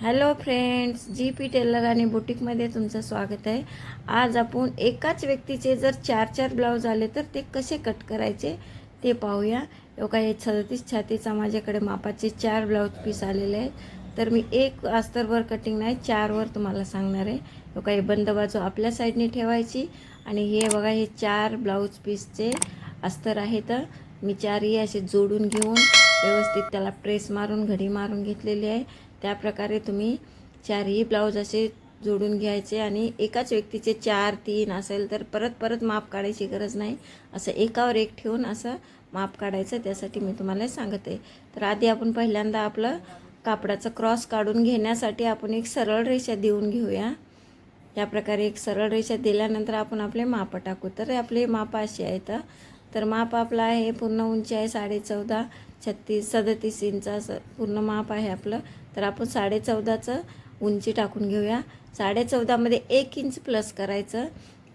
Hello friends, G P tailor आणि बुटीकमध्ये तुमचं स्वागत आहे. आज आपण एकाच व्यक्तीचे जर 4-4 ब्लाऊज आले तर ते कसे कट करायचे ते पाहूया. एवढा हे 36 छातीचा माझ्याकडे मापाचे 4 ब्लाऊज पीस आलेले आहेत. तर मी एक अस्तरवर कटिंग नाही 4 वर तुम्हाला सांगणार आहे. एवढा हे बंद बाजू आपल्या साईडने ठेवायची आणि हे बघा हे 4 ब्लाऊज पीसचे अस्तर आहेत. मी 4ही असे जोडून घेऊन व्यवस्थित त्याला प्रेस मारून घडी मारून घेतलेली आहे. त्या प्रकारे तुम्ही 4ही ब्लाऊज असे जोडून घ्यायचे आणि एकाच व्यक्तीचे 4-3 असेल तर परत माप काढायची गरज नाही. असं एकावर एक ठेवून असं माप काढायचं, त्यासाठी मी तुम्हाला सांगते. तर आधी आपण पहिल्यांदा आपलं कापडाचं क्रॉस काढून घेण्यासाठी आपण एक सरळ रेषा देऊन घेऊया. या प्रकारे एक सरळ रेषा दिल्यानंतर आपण आपले माप टाकू. तर आपले माप असे आहेत. तर माप आपलं आहे, पूर्ण उंची आहे 14.5 37 इंच असं पूर्ण माप आहे आपलं. तर आपण 14.5चं उंची टाकून घेऊया. 14.5 मध्ये 1 इंच प्लस करायचं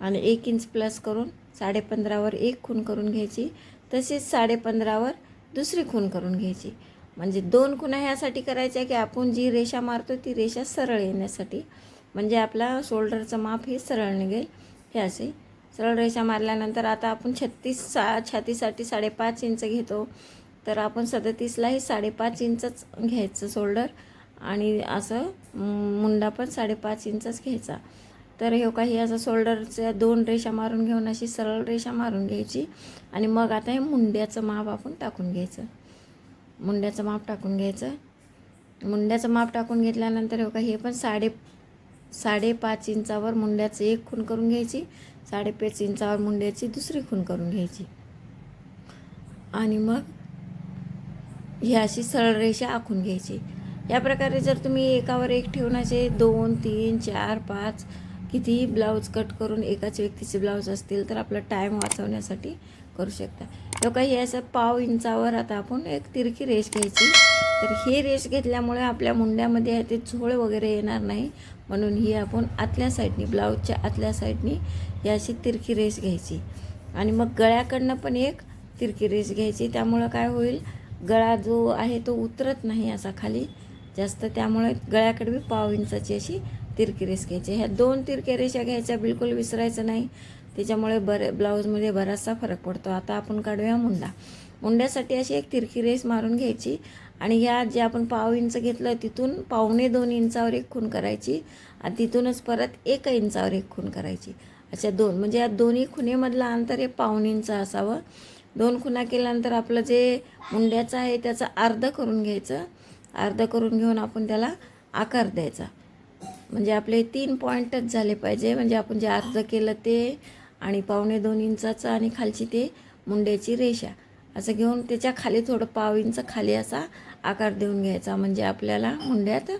आणि 1 इंच प्लस करून 15.5वर एक खूण करून घ्यायची. तसेच 15.5वर दुसरी खूण करून घ्यायची. म्हणजे 2 खुणा ह्यासाठी करायच्या की आपण जी रेषा मारतो ती रेषा सरळ येण्यासाठी, म्हणजे आपला शोल्डरचं माप हे सरळ निघेल. हे असे सरळ रेषा मारल्यानंतर आता आपण छातीसाठी 5.5 इंच घेतो. तर आपण 37लाही 5.5 इंचच घ्यायचं शोल्डर आणि असं मुंडा पण 5.5 इंचच घ्यायचा. तर हे काही असं शोल्डरच्या 2 रेषा मारून घेऊन अशी सरळ रेषा मारून घ्यायची आणि मग आता हे मुंड्याचं माप आपण टाकून घ्यायचं. मुंड्याचं माप टाकून घ्यायचं. मुंड्याचं माप टाकून घेतल्यानंतर हे पण 5.5 इंचावर मुंड्याचं एक खूण करून घ्यायची, 5.5 इंचावर मुंड्याची दुसरी खूण करून घ्यायची आणि मग ही अशी सरळ रेषा आखून घ्यायची. या प्रकारे जर तुम्ही एकावर एक ठेवून असे 2, 3, 4, 5 कितीही ब्लाऊज कट करून एकाच व्यक्तीचे ब्लाऊज असतील तर आपला टाईम वाचवण्यासाठी करू शकता. लोका हे असं 1/2 इंचावर आता आपण एक तिरकी रेष घ्यायची. तर ही रेष घेतल्यामुळे आपल्या मुंड्यामध्ये ते झोळ वगैरे येणार नाही, म्हणून ही आपण आतल्या साईडनी ब्लाऊजच्या आतल्या साईडनी ही अशी तिरकी रेष घ्यायची आणि मग गळ्याकडनं पण एक तिरकी रेष घ्यायची. त्यामुळं काय होईल, गळा जो आहे तो उतरत नाही असा खाली जास्त, त्यामुळे गळ्याकडे 1/2 इंचाची अशी तिरकी रेष घ्यायची. ह्या 2 तिरक्या रेषा घ्यायच्या, बिलकुल विसरायचं नाही, त्याच्यामुळे ब्लाऊजमध्ये बराचसा फरक पडतो. आता आपण काढूया मुंडा. मुंड्यासाठी अशी एक तिरकी रेष मारून घ्यायची आणि ह्या जे आपण 1/2 इंच घेतलं तिथून 1.25-2 इंचावर एक खूण करायची आणि तिथूनच परत 1 इंचावर एक खूण करायची. अशा 2, म्हणजे या दोन्ही खुणेमधलं अंतर हे 1/2 इंच असावं. 2 खुणा केल्यानंतर आपलं जे मुंड्याचं आहे त्याचं अर्ध करून घ्यायचं. अर्ध करून घेऊन आपण त्याला आकार द्यायचा. म्हणजे आपले 3 पॉईंटच झाले पाहिजे, म्हणजे आपण जे अर्ध केलं ते आणि 1.25-2 इंचाचं आणि खालची ते मुंड्याची रेषा असं घेऊन त्याच्या खाली थोडं 1/2 इंच खाली असा आकार देऊन घ्यायचा, म्हणजे आपल्याला मुंड्यात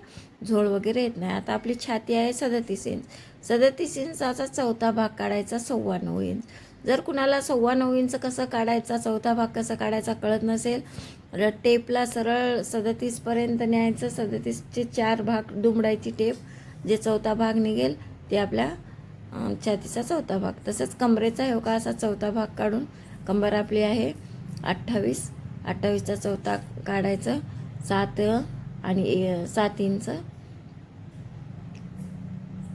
झोळ वगैरे येत नाही. आता आपली छाती आहे 37 इंच. 37 इंचाचा चौथा भाग काढायचा 9.25 इंच. जर कुणाला 9.25 इंच कसं काढायचा, चौथा भाग कसा काढायचा कळत नसेल, टेपला सरळ 37पर्यंत न्यायचं. 37चे 4 भाग दुमडायची टेप, जे चौथा भाग निघेल ते आपल्या छातीचा चौथा भाग. तसंच कमरेचा असा चौथा भाग काढून कंबर आपली आहे 28चा चौथा काढायचं 7 इंच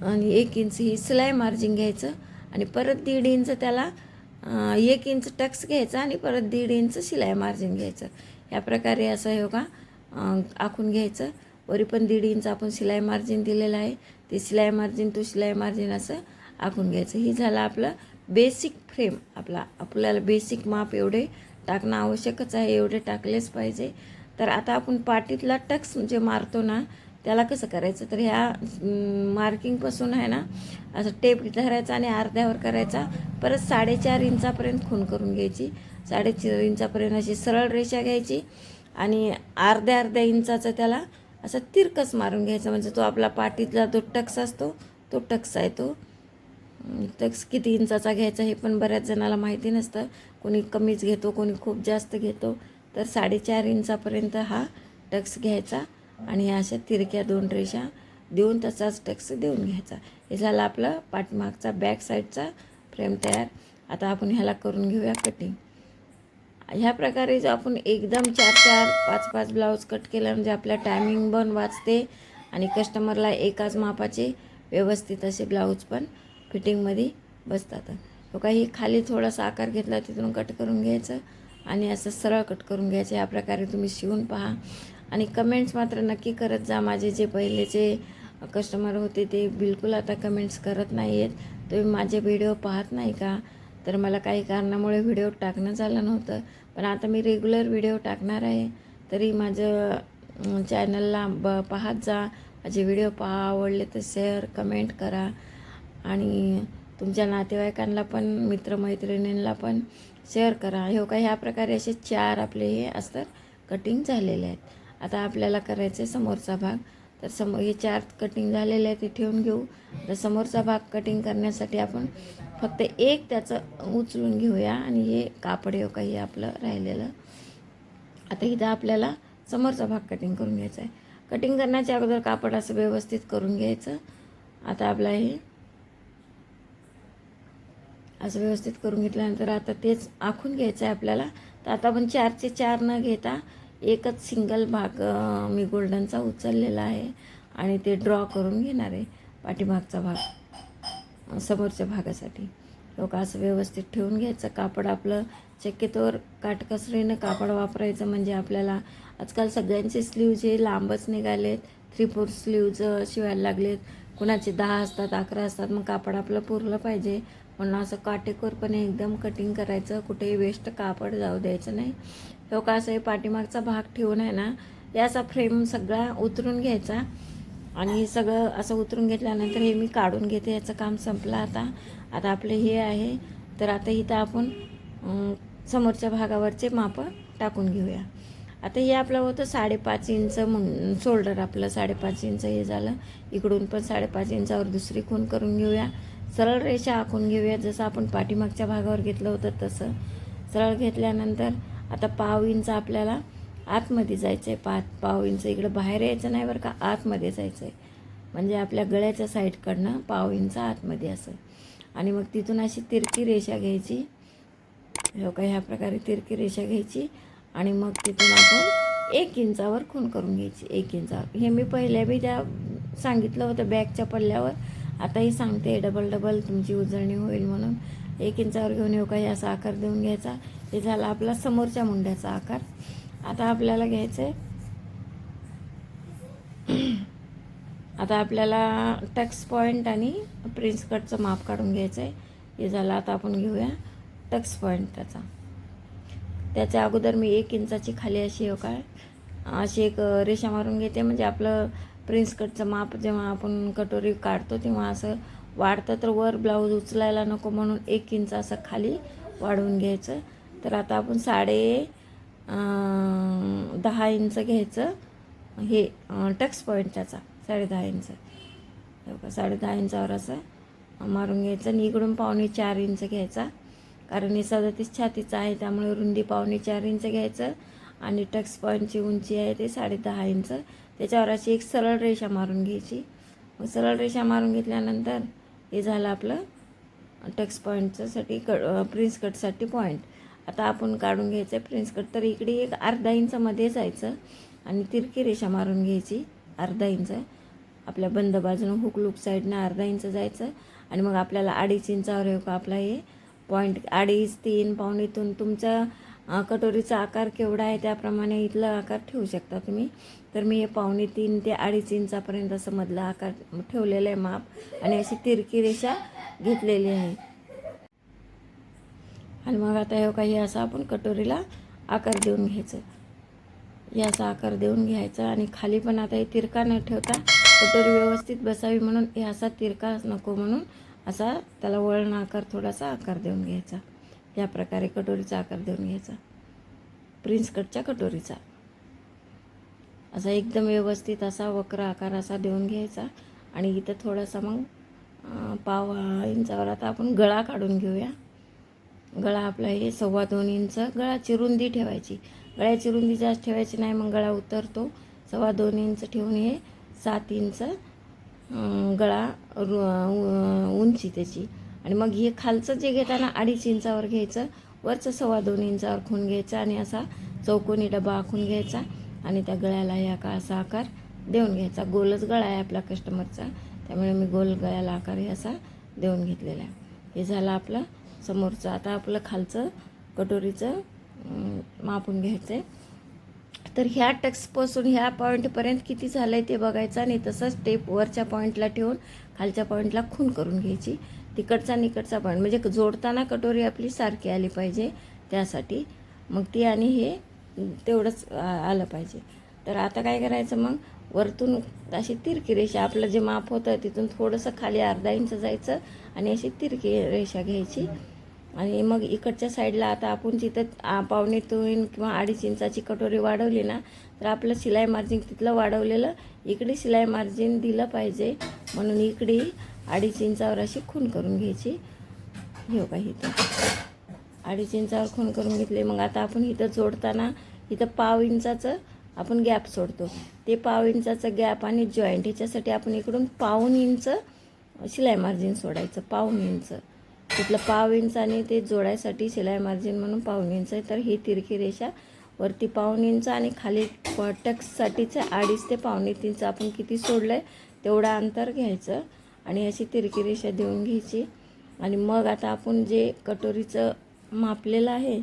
आणि 1 इंच ही सिलाई मार्जिन घ्यायचं आणि परत 1.5 इंच त्याला 1 इंच टक्स घ्यायचा आणि परत 1.5 इंच शिलाई मार्जिन घ्यायचं. या प्रकारे असं आखून घ्यायचं. वरी पण 1.5 इंच आपण शिलाई मार्जिन दिलेलं आहे, ते शिलाई मार्जिन टू शिलाई मार्जिन असं आखून घ्यायचं. ही झालं आपलं बेसिक फ्रेम. आपल्याला बेसिक माप एवढे टाकणं आवश्यकच आहे, एवढे टाकलेच पाहिजे. तर आता आपण पाठीतला टक्स जे मारतो ना त्याला कसं करायचं, तर ह्या मार्किंगपासून आहे ना असं टेप धरायचा आणि अर्ध्यावर करायचा. परत 4.5 इंचापर्यंत खूण करून घ्यायची. 4.5 इंचापर्यंत अशी सरळ रेषा घ्यायची आणि अर्ध्या इंचाचं त्याला असं तिरकस मारून घ्यायचं, म्हणजे तो आपला पाठीतला जो टक्स असतो तो टक्स आहे. तो टक्स किती इंचाचा घ्यायचा हे पण बऱ्याच जणाला माहिती नसतं. कोणी कमीच घेतो, कोणी खूप जास्त घेतो. तर 4.5 इंचापर्यंत हा टक्स घ्यायचा आणि अशा तिरक्या 2 रेषा देऊन तसाच टक्स देऊन घ्यायचा. हे झालं आपलं पाठीमागचा बॅक साईडचा फ्रेम तयार. आता आपण ह्याला करून घेऊया कटिंग. ह्या प्रकारे जो आपण एकदम 4-4, 5-5 ब्लाऊज कट केला म्हणजे आपल्या टायमिंग पण वाचते आणि कस्टमरला एकाच मापाचे व्यवस्थित असे ब्लाऊज पण फिटिंगमध्ये बसतात. तो काही खाली थोडासा आकार घेतला तिथून कट करून घ्यायचं आणि असं सरळ कट करून घ्यायचं. या प्रकारे तुम्ही शिवून पहा आणि कमेंट्स मात्र नक्की करत जा. माझे जे पहिलेचे कस्टमर होते ते बिलकुल आता कमेंट्स करत नाही आहेत. तुम्ही माझे व्हिडिओ पाहत नाही का? तर मला काही कारणामुळे व्हिडिओ टाकणं झालं नव्हतं, पण आता मी रेग्युलर व्हिडिओ टाकणार आहे. तरी माझं चॅनलला पाहत जा. माझे व्हिडिओ पहा, आवडले तर शेअर कमेंट करा आणि तुमच्या नातेवाईकांना पण मित्रमैत्रिणींना पण शेअर करा. हे का ह्या प्रकारे असे 4 आपले हे अस्तर कटिंग झालेले आहेत. आता आपल्याला करायचं आहे समोरचा भाग. तर हे 4 कटिंग झालेले आहे ते ठेवून घेऊ. तर समोरचा भाग कटिंग करण्यासाठी आपण फक्त एक त्याचं उचलून घेऊया आणि हे कापड हे काही आपलं राहिलेलं. आता इथं आपल्याला समोरचा भाग कटिंग करून घ्यायचा आहे. कटिंग करण्याच्या अगोदर कापड असं व्यवस्थित करून घ्यायचं. आता आपलं हे असं व्यवस्थित करून घेतल्यानंतर आता तेच आखून घ्यायचं आहे आपल्याला. तर आता आपण 4चे 4 न घेता एकच सिंगल भाग मी गोल्डनचा उचललेला आहे आणि ते ड्रॉ करून घेणार आहे पाठीमागचा भाग समोरच्या भागासाठी. लोक असं व्यवस्थित ठेवून घ्यायचं. कापड आपलं शक्यतोवर काटकसरीनं कापड वापरायचं, म्हणजे आपल्याला आजकाल सगळ्यांचे स्लीव्ज हे लांबच निघालेत. 3/4 स्लीव्ज शिवायला लागलेत. कुणाचे 10 असतात 11 असतात. मग कापड आपलं पुरलं पाहिजे म्हणून असं काटेकोरपणे एकदम कटिंग करायचं. कुठेही वेस्ट कापड जाऊ द्यायचं नाही. लोक असं हे पाठीमागचा भाग ठेवून आहे ना याचा फ्रेम सगळा उतरून घ्यायचा आणि सगळं असं उतरून घेतल्यानंतर हे मी काढून घेते. याचं काम संपलं. आता आपले हे आहे. तर आता इथं आपण समोरच्या भागावरचे मापं टाकून घेऊया. आता हे आपलं होतं 5.5 इंच शोल्डर आपलं 5.5 इंच हे झालं. इकडून पण 5.5 इंचावर दुसरी खूण करून घेऊया. सरळ रेषा आखून घेऊया जसं आपण पाठीमागच्या भागावर घेतलं होतं तसं. सरळ घेतल्यानंतर आता 1/2 इंच आपल्याला आतमध्ये जायचं आहे. पाव इंच इकडं बाहेर यायचं नाही बरं का, आतमध्ये जायचं आहे. म्हणजे आपल्या गळ्याच्या साईडकडनं 1/2 इंच आतमध्ये असं. आणि मग तिथून अशी तिरकी रेषा घ्यायची. हो का, ह्या प्रकारे तिरकी रेषा घ्यायची आणि मग तिथून आपण 1 इंचावर खूण करून घ्यायची. 1 इंचावर हे मी पहिल्या बी त्या सांगितलं होतं बॅगच्या पल्ल्यावर. आताही सांगते डबल तुमची उजळणी होईल म्हणून. 1 इंचावर घेऊन येऊ का असा आकार देऊन घ्यायचा. हे झाला आपला समोरच्या मुंड्याचा आकार. आता आपल्याला घ्यायचं आहे, आता आपल्याला टक्स पॉईंट आणि प्रिन्स कटचं माप काढून घ्यायचं आहे. हे झालं. आता आपण घेऊया टक्स पॉईंट त्याच्या अगोदर मी 1 इंचाची खाली अशी अशी एक रेषा मारून घेते. म्हणजे आपलं प्रिन्स कटचं माप जेव्हा आपण कटोरी काढतो तेव्हा असं वाढतं, तर वर ब्लाऊज उचलायला नको म्हणून 1 इंच असं खाली वाढवून घ्यायचं. तर आता आपण 10.5 इंच घ्यायचं हे टक्स पॉईंट त्याचा 10.5 इंच. 10.5 इंचावर असं मारून घ्यायचं आणि इकडून 4.25 इंच घ्यायचा. कारण हे 37 छातीचं आहे त्यामुळे रुंदी 4.25 इंच घ्यायचं आणि टक्स पॉईंटची उंची आहे ते 10.5 इंच. त्याच्यावर अशी एक सरळ रेषा मारून घ्यायची. मग सरळ रेषा मारून घेतल्यानंतर हे झालं आपलं टक्स पॉईंटच्यासाठी प्रिन्स कटसाठी पॉईंट. आता आपण काढून घ्यायचं आहे प्रिन्स कट. तर इकडे एक अर्धा इंचामध्ये जायचं आणि तिरकी रेषा मारून घ्यायची. अर्धा इंच आपल्या बंद बाजूनं हुक लूक साईडनं अर्धा इंच जायचं आणि मग आपल्याला 2.5 इंचावर येऊ का आपला हे पॉईंट. 2.5, 3, 2.25 तुमचा कटोरीचा आकार केवढा आहे त्याप्रमाणे इथला आकार ठेवू शकता तुम्ही. तर मी हे 2.25 ते 2.5 इंचापर्यंत असं मधला आकार ठेवलेला आहे माप आणि अशी तिरकी रेषा घेतलेली आहे. आणि मग आता हे काही असं आपण कटोरीला आकार देऊन घ्यायचं. याचा आकार देऊन घ्यायचा आणि खाली पण आता हे तिरका न ठेवता कटोरी व्यवस्थित बसावी म्हणून हे असा तिरका नको म्हणून असा त्याला वळण आकार थोडासा आकार देऊन घ्यायचा. या प्रकारे कटोरीचा आकार देऊन घ्यायचा. प्रिन्स कटच्या कटोरीचा असा एकदम व्यवस्थित असा वक्र आकार असा देऊन घ्यायचा. आणि इथं थोडासा मग 1/2 इंचावर आता आपण गळा काढून घेऊया. गळा आपला हे 2.25 इंच गळाची रुंदी ठेवायची. गळ्याची रुंदी जास्त ठेवायची नाही, मग गळा उतरतो. 2.25 इंच ठेवून हे 7 इंच गळा उंची त्याची. आणि मग हे खालचं जे घेताना 2.5 इंचावर घ्यायचं, वरचं 2.25 इंचावर खूण घ्यायचं आणि असा चौकोनी डबा आखून घ्यायचा आणि त्या गळ्याला या का असा आकार देऊन घ्यायचा. गोलच गळा आहे आपला कस्टमरचा, त्यामुळे मी गोल गळ्याला आकार हे असा देऊन घेतलेला आहे. हे झालं आपलं समोरचं. आता आपलं खालचं कटोरीचं मापून घ्यायचं आहे. तर ह्या टक्सपासून ह्या पॉईंटपर्यंत किती झालं आहे ते बघायचं आणि तसंच टेप वरच्या पॉईंटला ठेवून खालच्या पॉईंटला खून करून घ्यायची. तिकडचा निकडचा पॉईंट म्हणजे जोडताना कटोरी आपली सारखी आली पाहिजे त्यासाठी. मग ती आणि हे तेवढंच आलं पाहिजे. तर आता काय करायचं, मग वरतून अशी तिरकी रेषा, आपलं जे माप होतं तिथून थोडंसं खाली अर्धा इंच जायचं आणि अशी तिरकी रेषा घ्यायची. आणि मग इकडच्या साईडला आता आपण जिथं 1.25 किंवा 2.5 इंचाची कटोरी वाढवली ना, तर आपलं शिलाई मार्जिन तिथलं वाढवलेलं इकडे शिलाई मार्जिन दिलं पाहिजे. म्हणून इकडे 2.5 इंचावर अशी खून करून घ्यायची. हे बघा इथं 2.5 इंचावर खून करून घेतले. मग आता आपण इथं जोडताना इथं 1/2 इंचाचं आपण गॅप सोडतो. ते 1/2 इंचाचं गॅप आणि जॉईंट ह्याच्यासाठी आपण इकडून 1/2 इंच शिलाई मार्जिन सोडायचं. 1/2 इंच तिथलं 1/2 इंच आणि ते जोडायसाठी शिलाई मार्जिन म्हणून 1/2 इंच आहे. तर ही तिरकी रेषा वरती 1/2 इंच आणि खाली टक्ससाठीचं 2.5 ते 2.25 इंच आपण किती सोडलं आहे तेवढं अंतर घ्यायचं आणि अशी तिरकी रेषा देऊन घ्यायची. आणि मग आता आपण जे कटोरीचं मापलेलं आहे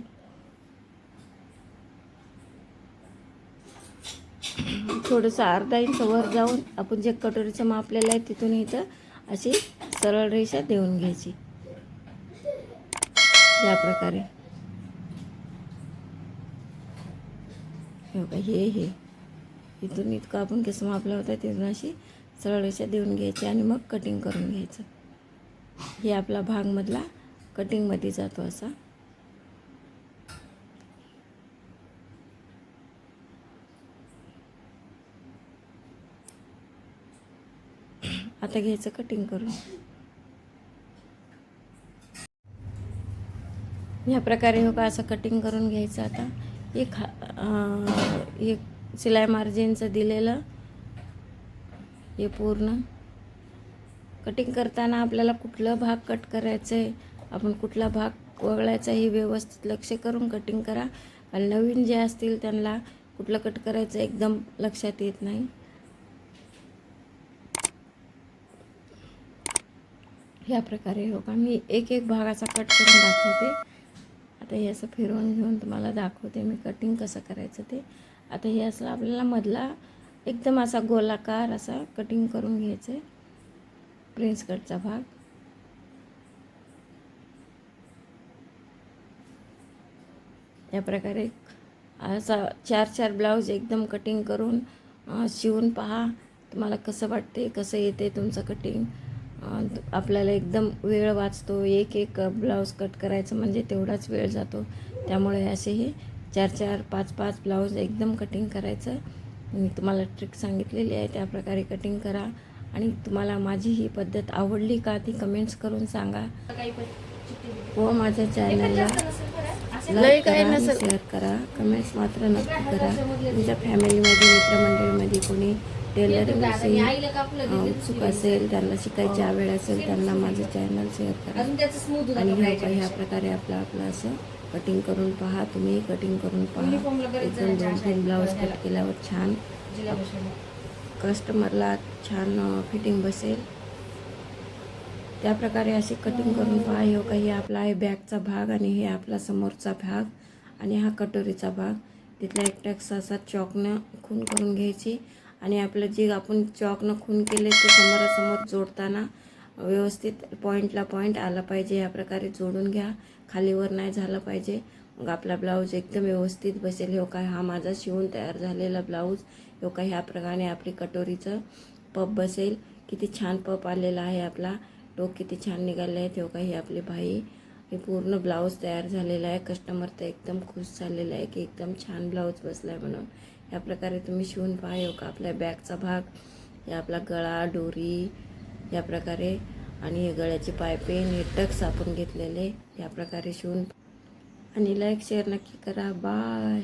थोडंसं अर्धा इंच वर जाऊन आपण जे कटोरीचं मापलेलं आहे तिथून इथं अशी सरळ रेषा देऊन घ्यायची. या प्रकारे हे इथून इतकं आपण कसं मापलं होतं तिथून अशी सरळ रेषा देऊन घ्यायची आणि मग कटिंग करून घ्यायचं. हे आपला भागमधला कटिंगमध्ये जातो असा. आता घ्यायचं कटिंग करून. ह्या प्रकारे हो का असं कटिंग करून घ्यायचं. आता एक शिलाई मार्जिनचं दिलेलं हे पूर्ण कटिंग करताना आपल्याला कुठला भाग कट करायचं आहे, आपण कुठला भाग वगळायचा हे व्यवस्थित लक्ष करून कटिंग करा. आणि नवीन जे असतील त्यांना कुठलं कट करायचं एकदम लक्षात येत नाही. ह्या प्रकारे हो का मी एक भाग असा कट करून दाखवते. आता हे असं फिरवून घेऊन तुम्हाला दाखवते मी कटिंग कसं करायचं ते. आता हे असं आपल्याला मधला एकदम असा गोलाकार असा कटिंग करून घ्यायचं आहे, प्रिन्स कटचा भाग. या प्रकारे असा 4 ब्लाऊज एकदम कटिंग करून शिवून पहा. तुम्हाला कसं वाटते, कसं येते तुमचं कटिंग. आपल्याला एकदम वेळ वाचतो. एक ब्लाऊज कट करायचं म्हणजे तेवढाच वेळ जातो. त्यामुळे असे हे 4 5 ब्लाऊज एकदम कटिंग करायचं. मी तुम्हाला ट्रिक सांगितलेली आहे त्याप्रकारे कटिंग करा. आणि तुम्हाला माझी ही पद्धत आवडली का ती कमेंट्स करून सांगा. व माझ्या चॅनलला लाईक करा, शेअर करा, कमेंट्स मात्र नक्की करा. तुमच्या फॅमिलीमध्ये मित्रमंडळीमध्ये कोणी टेलरिंगविषयी उत्सुक असेल, त्यांना शिकायची आवड असेल, त्यांना माझं चॅनल शेअर करा. आणि ह्या प्रकारे आपलं असं कटिंग करून पहा. तुम्ही कटिंग करून पहा. एकदम 2-3 ब्लाऊज कट केल्यावर छान कस्टमरला छान फिटिंग बसेल. त्याप्रकारे अशी कटिंग करून पहा. हे काही आपला आहे बॅकचा भाग आणि हे आपला समोरचा भाग आणि हा कटोरीचा भाग. तिथला एक टक्स असा चॉकनं खून करून घ्यायची आणि आपलं जे आपण चॉकनं खून केले ते समोरासमोर जोडताना व्यवस्थित पॉईंटला पॉईंट आला पाहिजे. या प्रकारे जोडून घ्या. खालीवर नाही झालं पाहिजे. मग आपला ब्लाऊज एकदम व्यवस्थित बसेल. हो काय हा माझा शिवून तयार झालेला ब्लाऊज. हो काय ह्या प्रकारे आपली कटोरीचं पप बसेल. किती छान पप आलेला आहे आपला. टोक किती छान निघाले आहेत. हो काय ही आपली बाई. हे पूर्ण ब्लाऊज तयार झालेला आहे. कस्टमर तर एकदम खुश झालेला आहे की एकदम छान ब्लाऊज बसला आहे म्हणून. या प्रकारे तुम्ही शिवून पहा. हो का आपल्या बॅकचा भाग, हे आपला गळा, डोरी या प्रकारे आणि हे गळ्याचे पायपिंग, हे टक्स आपण घेतलेले या प्रकारे शिवून. आणि लाईक शेअर नक्की करा. बाय.